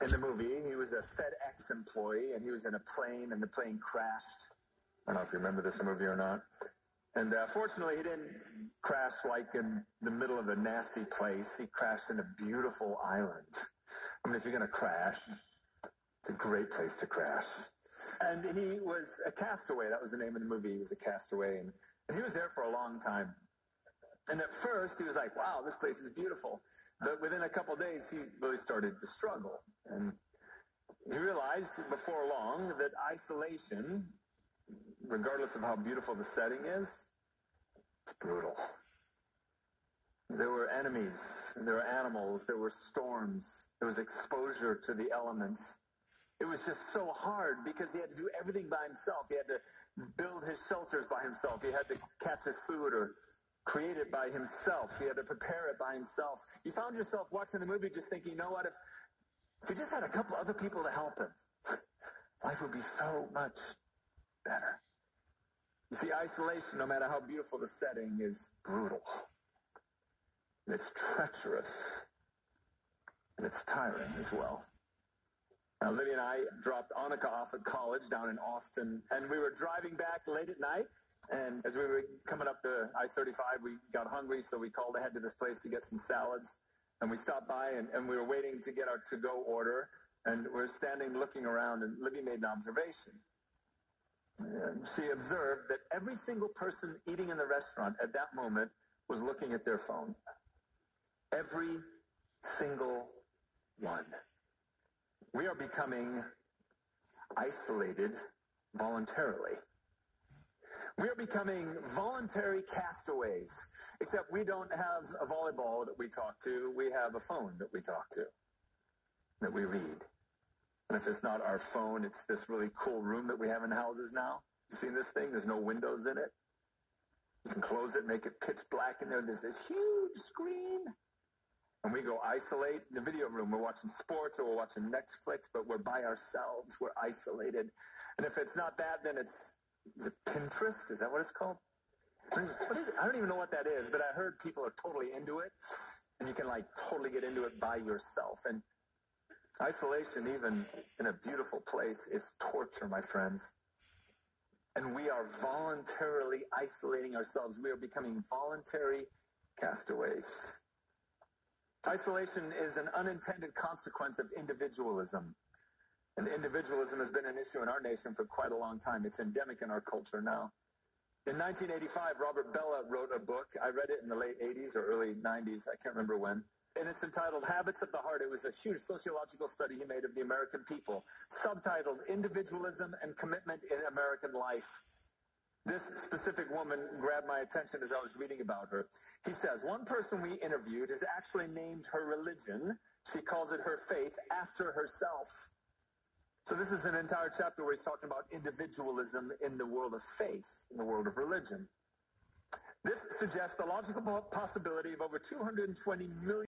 In the movie, he was a FedEx employee, and he was in a plane, and the plane crashed. I don't know if you remember this movie or not. And fortunately, he didn't crash like in the middle of a nasty place. He crashed in a beautiful island. I mean, if you're going to crash, it's a great place to crash. And he was a castaway. That was the name of the movie. He was a castaway. And he was there for a long time. And at first, he was like, wow, this place is beautiful. But within a couple of days, he really started to struggle. And he realized before long that isolation, regardless of how beautiful the setting is, it's brutal. There were enemies, there were animals, there were storms, there was exposure to the elements. It was just so hard because he had to do everything by himself. He had to build his shelters by himself. He had to catch his food or create it by himself. He had to prepare it by himself. You found yourself watching the movie just thinking, you know what, if he just had a couple other people to help him, life would be so much better. You see, isolation, no matter how beautiful the setting, is brutal. And it's treacherous. And it's tiring as well. Now, Libby and I dropped Annika off at college down in Austin, and we were driving back late at night, and as we were coming up to I-35, we got hungry, so we called ahead to this place to get some salads, and we stopped by, and we were waiting to get our to-go order, and we were standing looking around, and Libby made an observation. And she observed that every single person eating in the restaurant at that moment was looking at their phone. Every single one. We are becoming isolated voluntarily. We are becoming voluntary castaways, except we don't have a volleyball that we talk to. We have a phone that we talk to, that we read. And if it's not our phone, it's this really cool room that we have in houses now. You seen this thing? There's no windows in it. You can close it, make it pitch black in there. There's this huge screen. And we go isolate in the video room. We're watching sports or we're watching Netflix, but we're by ourselves. We're isolated. And if it's not that, then is it Pinterest? Is that what it's called? What is it? I don't even know what that is, but I heard people are totally into it. And you can like totally get into it by yourself. And isolation, even in a beautiful place, is torture, my friends. And we are voluntarily isolating ourselves. We are becoming voluntary castaways. Isolation is an unintended consequence of individualism. And individualism has been an issue in our nation for quite a long time. It's endemic in our culture now. In 1985, Robert Bellah wrote a book. I read it in the late 80s or early 90s. I can't remember when. And it's entitled Habits of the Heart. It was a huge sociological study he made of the American people, subtitled Individualism and Commitment in American Life. This specific woman grabbed my attention as I was reading about her. He says, one person we interviewed has actually named her religion. She calls it her faith after herself. So this is an entire chapter where he's talking about individualism in the world of faith, in the world of religion. This suggests the logical possibility of over 220 million